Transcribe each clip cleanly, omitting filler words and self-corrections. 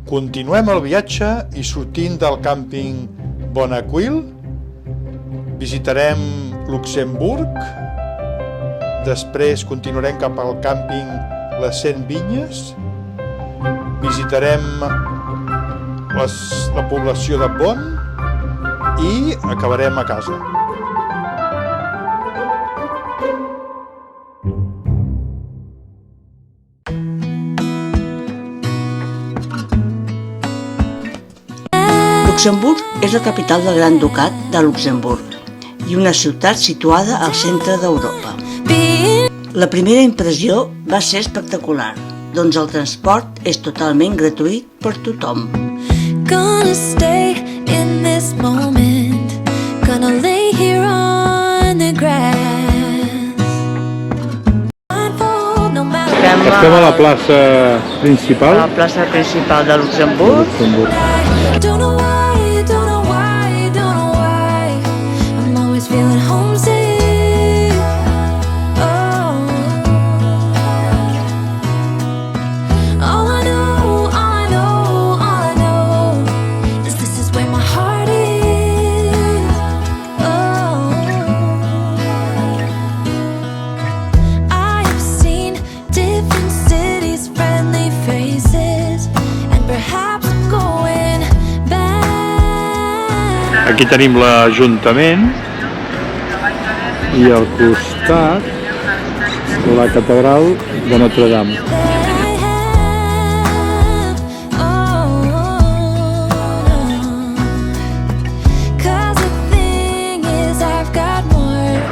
Continuem el viatge i sortint del càmping Bonaquil, visitarem Luxemburg, després continuarem cap al càmping Les 100 Vinyes, visitarem la població de Bonn i acabarem a casa. Luxemburg és la capital del Gran Ducat de Luxemburg i una ciutat situada al centre d'Europa. La primera impressió va ser espectacular, doncs el transport és totalment gratuït per tothom. Gonna stay in this moment, gonna lay here on the grass. Estem a la plaça principal. A la plaça principal de Luxemburg. Don't know why, don't know why, don't know why I'm always feeling homesick. Oh, all I know, all I know, all I know is this is where my heart is. Oh, I have seen different cities, friendly faces, and perhaps I'm going back. Aquí tenim l'Ajuntament i al costat la catedral de Notre Dame.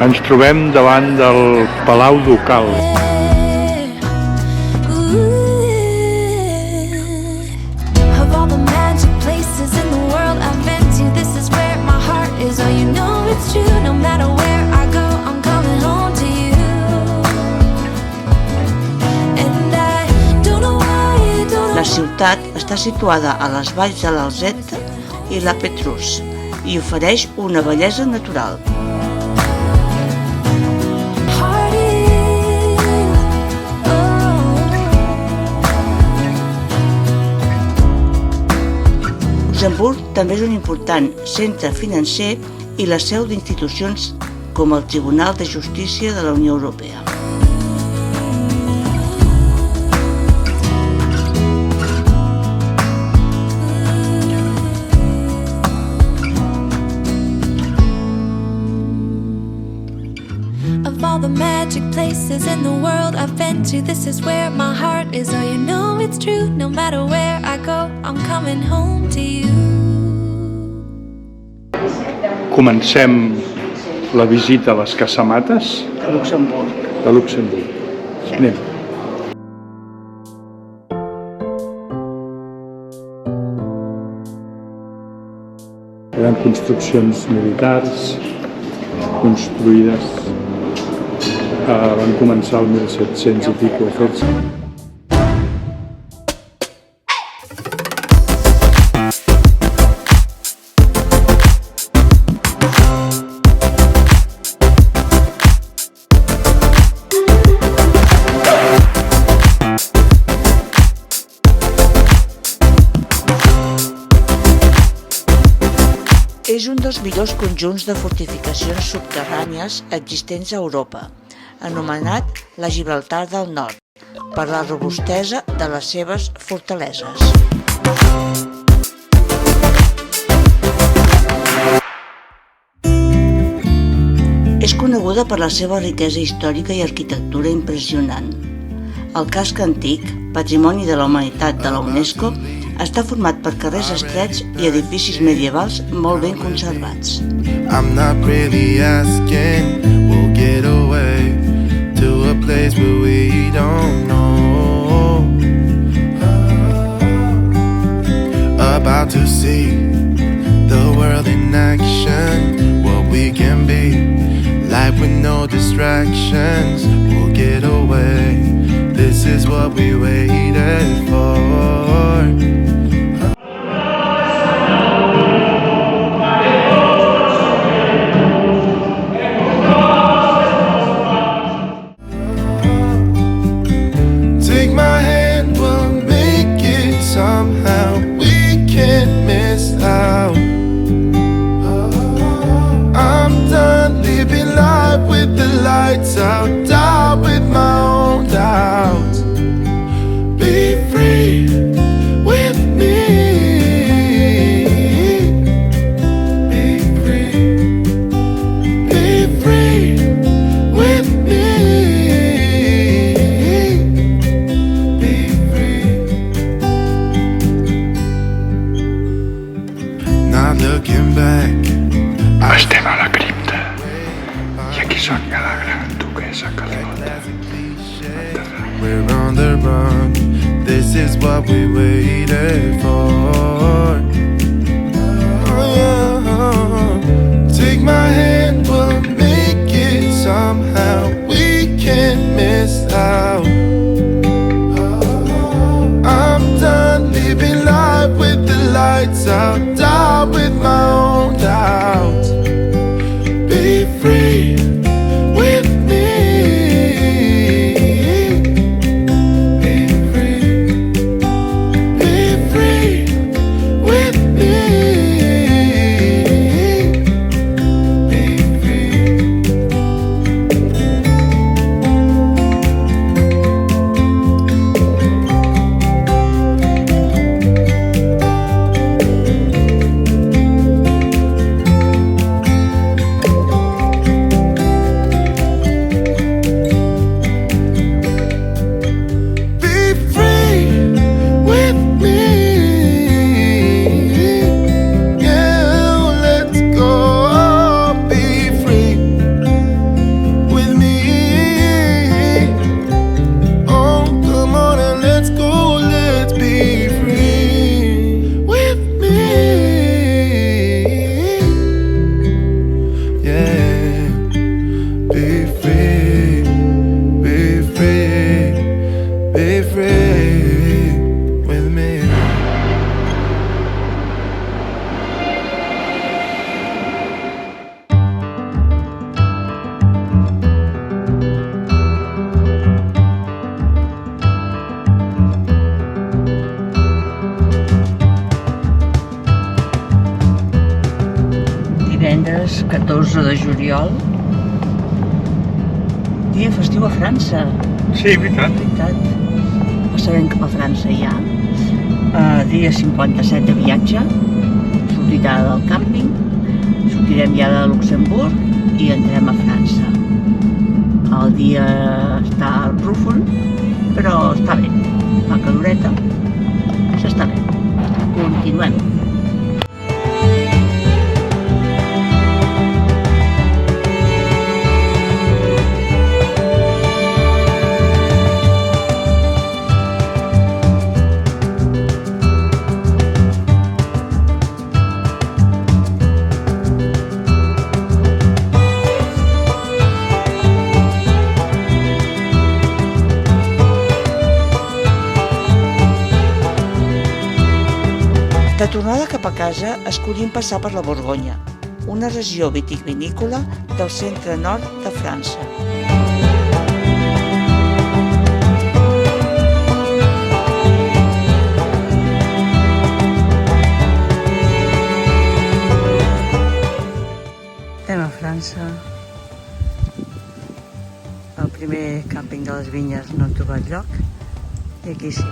Ens trobem davant del Palau Ducal. Of all the magic places in the world I've been to, this is where my heart is. Oh, you know it's true. No matter where I go, I'm coming home to you. And I don't know why, don't know. La ciutat està situada a les valls de l'Alzette i la Petrus i ofereix una bellesa natural. Luxemburg també és un important centre financer i la seu d'institucions com el Tribunal de Justícia de la Unió Europea. Of all the magic places in the world I've been to, this is where my heart is. Oh, you know it's true. No matter where I go, I'm coming home to you. Comencem la visita a les casamates De Luxemburg. de Luxemburg. Anem. Eren construccions militars construïdes van començar el 1700 i pico a fer-se. És un dels millors conjunts de fortificacions subterrànies existents a Europa, anomenat la Gibraltar del Nord, per la robustesa de les seves fortaleses. És coneguda per la seva riquesa històrica i arquitectura impressionant. El casc antic, Patrimoni de la Humanitat de la UNESCO, està format per carrers estrets i edificis medievals molt ben conservats. I'm not really asking, we'll get away to a place where we don't know. About to see the world in action, what we can be, life with no distractions. We'll get away, this is what we waited for. Take my hand, we'll make it somehow. looking back. Estem a la cripta i aquí sonia la gran duquesa Carlota. We're on the run. This is what we waited for. Oh yeah. Take my hand, we'll make it somehow. We can't miss out. I'm done living life with the lights out. Die with my own doubts. Be free with me. Be free. Be free with me. Be free. Be free with me. Yeah, let's go. Be free with me. Oh, come on and let's go. Let's be free with me. Yeah, be free. Be free. Be free with me. Divendres 14 de juliol, dia festiu a França. Sí, veritat. Veritat. Passarem cap a França ja. Dia 57 de viatge. Sortirà del càmping. Sortirem ja de Luxemburg i entrem a França. El dia està rúfol, però està bé. La caloreta s'està bé. Continuem. De tornada cap a casa, escollim passar per la Borgonya, una regió vitivinícola del centre-nord de França. Anem a França. El primer càmping de les vinyes no hem trobat lloc, i aquí sí.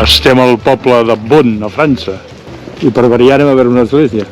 Estem al poble de Beaune, a França, i per variar anem a veure una església.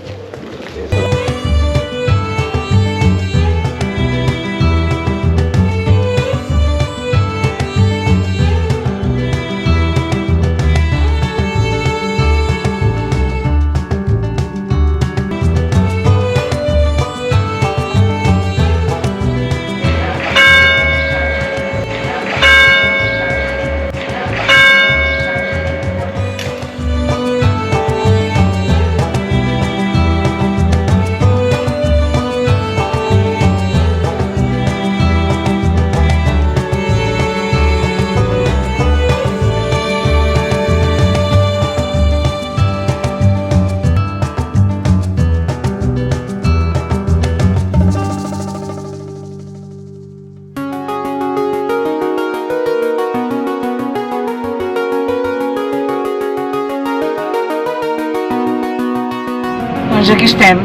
Doncs aquí estem.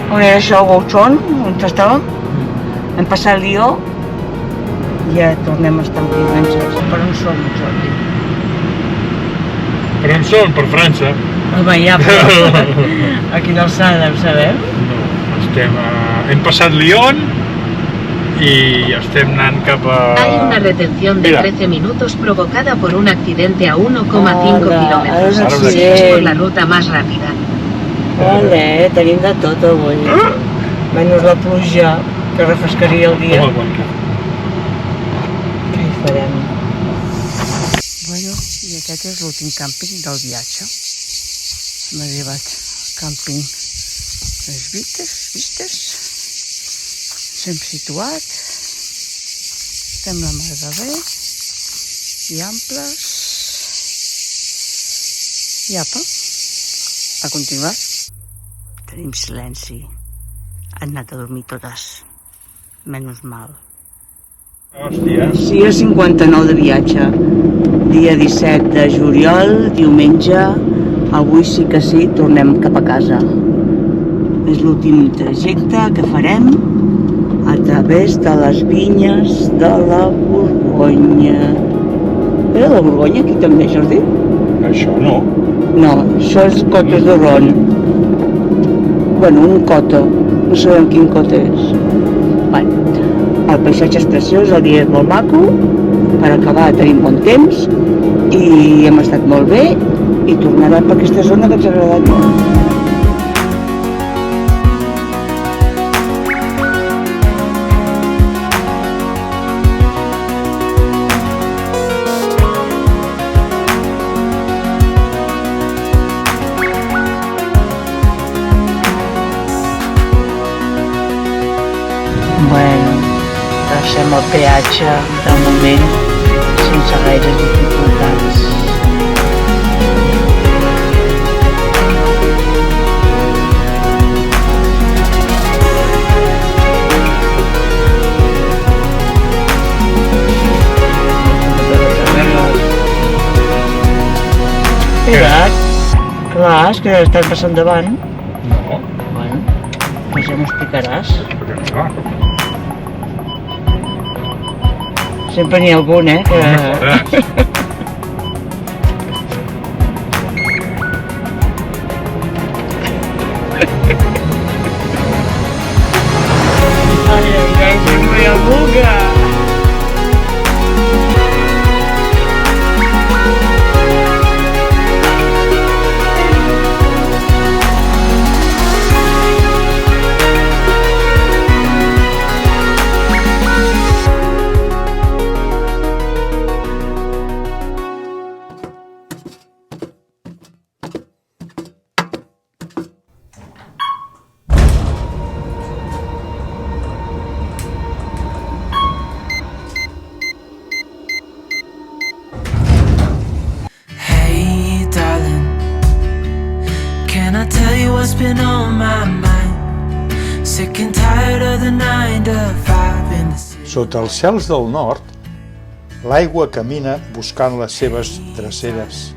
On era això, Gauchon, on estàvem? Hem passat Lió i ja tornem a estar aquí, per on som, Jordi? Per on són? Per França? Home, ja, però a quina alçada en sabem? No, hem passat Lyon y estem anant cap a... Hay una retención de Mira. 13 minutos provocada por un accidente a 1,5 Hola, kilómetros. ara sí. Sigues por la ruta más rápida. Vale, tenim de tot avui. Menys la pluja, que refrescaria el dia. Home, bon cap. Què hi farem? Bueno, i aquest és l'últim càmping del viatge. Hem arribat al càmping Les Vistes. S'hem situat. Estem la mar de bé i amples. I apa, a continuar. Tenim silenci. Han anat a dormir totes. Menys mal. Hòstia. Dia 59 de viatge, dia 17 de juliol, diumenge, avui sí que sí, tornem cap a casa. És l'últim trajecte que farem a través de les vinyes de la Borgonya. Era la Borgonya aquí també, Jordi? Això no. No, això és Cotes de Ron. Bueno, un cota, no sabem quin cota és. Bueno, el paisatge és preciós, el dia és molt maco, per acabar tenim bon temps i hem estat molt bé i tornarem per aquesta zona que ens ha agradat molt. Bueno, deixem el peatge de moment sense gaires dificultats. Espera't, clar, és que estan passant davant. No. Bueno, doncs ja m'ho explicaràs. Ah, Sempre n'hi ha algun, que... Ai, sempre hi ha algú que... Hey, darling, can I tell you what's been on my mind? Sick and tired of the 9 to 5 in the city. Sota els cels del nord, l'aigua camina buscant les seves dreceres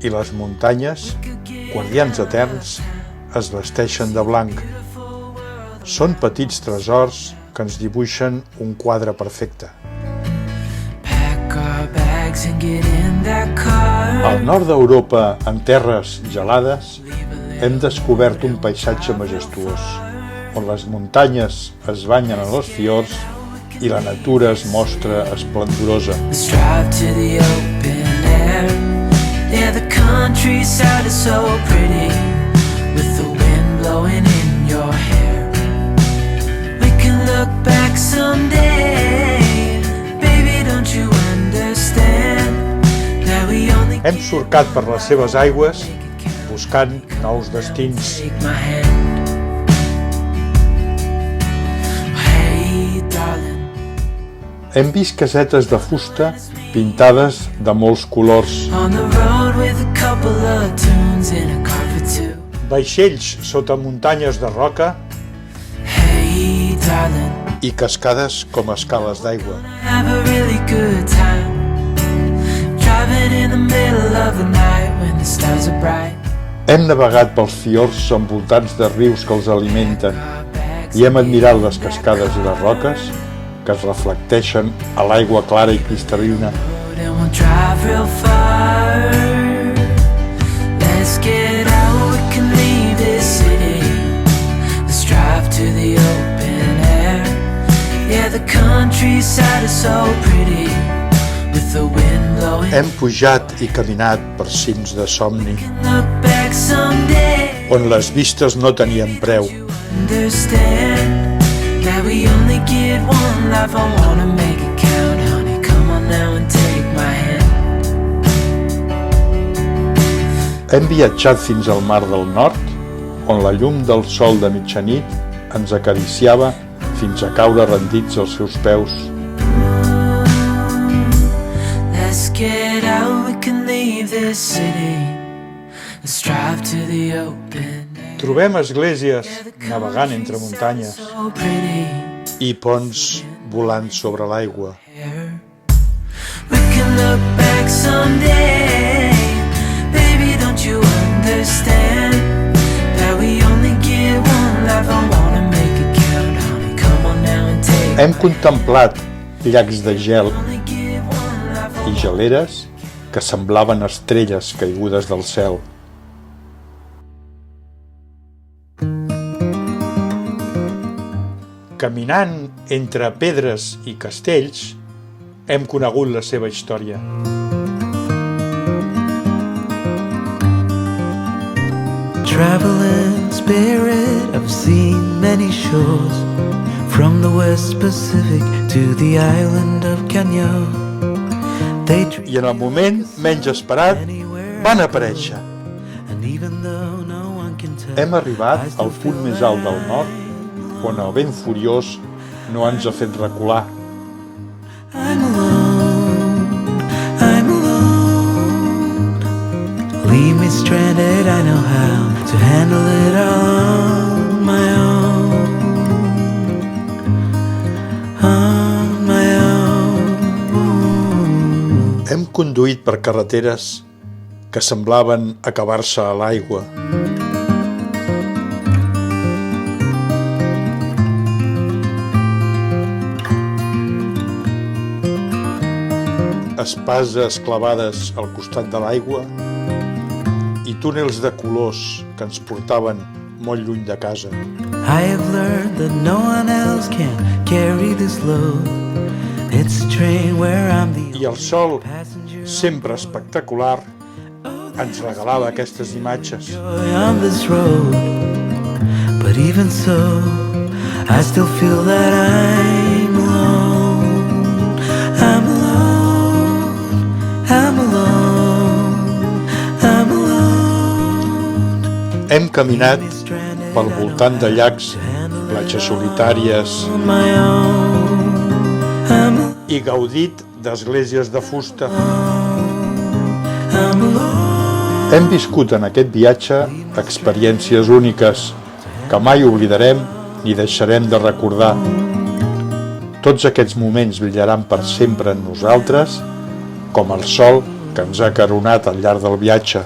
i les muntanyes, guardians eterns, es vesteixen de blanc. Són petits tresors que ens dibuixen un quadre perfecte. Pack our bags and get in that car. Al nord d'Europa, en terres gelades, hem descobert un paisatge majestuós, on les muntanyes es banyen en els fiords i la natura es mostra esplendorosa. Let's drive to the open air. Yeah, the countryside is so pretty, with the wind blowing in your hair. We can look back someday, baby, don't you understand that we only Hem surcat per les seves aigües buscant nous destins. take my hand. Hey, darling, Hem vist casetes de fusta pintades de molts colors, on the road with a couple of tunes in a car for two. vaixells sota muntanyes de roca Hey, darling, i cascades com a escales d'aigua. have a really good time driving in the middle of the night when the stars are bright. Hem navegat pels fiords envoltats de rius que els alimenten i hem admirat les cascades i les roques que es reflecteixen a l'aigua clara i cristal·lina. And we'll drive real far. countryside is so pretty with the wind blowing. Hem pujat i caminat per cims de somni, Look back someday. on les vistes no tenien preu. Understand that we only get one life. I wanna make it count, honey. Come on now and take my hand. Hem viatjat fins al Mar del Nord, on la llum del sol de mitjanit ens acariciava fins a caure rendits als seus peus. Let's get out, we can leave this city. Let's drive to the open air. Trobem esglésies navegant entre muntanyes So pretty. i ponts volant sobre l'aigua. We can look back someday. Baby, don't you understand that we only get one life? I wanna make it count, honey. Come on now and take. Hem contemplat llacs de gel Only get one life. i geleres que semblaven estrelles caigudes del cel. Caminant entre pedres i castells, hem conegut la seva història. Traveling spirit, I've seen many shores, from the West Pacific to the island of Kenya. They treat I en el moment menys esperat van aparèixer. and even though no one can tell, Hem arribat al punt més alt del nord, on el vent furiós no ens ha fet recular. I'm alone, I'm alone. Leave me stranded, I know how to handle it all on my own, on my own. Hem conduït per carreteres que semblaven acabar-se a l'aigua. Espases clavades al costat de l'aigua i túnels de colors que ens portaven molt lluny de casa. I have learned that no one else can carry this load. It's a train where I'm the I el sol, passenger sempre espectacular, ens regalava aquestes imatges. joy on this road. But even so, I still feel that I'm alone. I'm alone. I'm alone. I'm alone. Hem caminat pel voltant de llacs, platges solitàries On my own. I'm i gaudit d'esglésies de fusta. alone. Hem viscut en aquest viatge experiències úniques que mai oblidarem ni deixarem de recordar. Tots aquests moments brillaran per sempre en nosaltres, com el sol que ens ha coronat al llarg del viatge.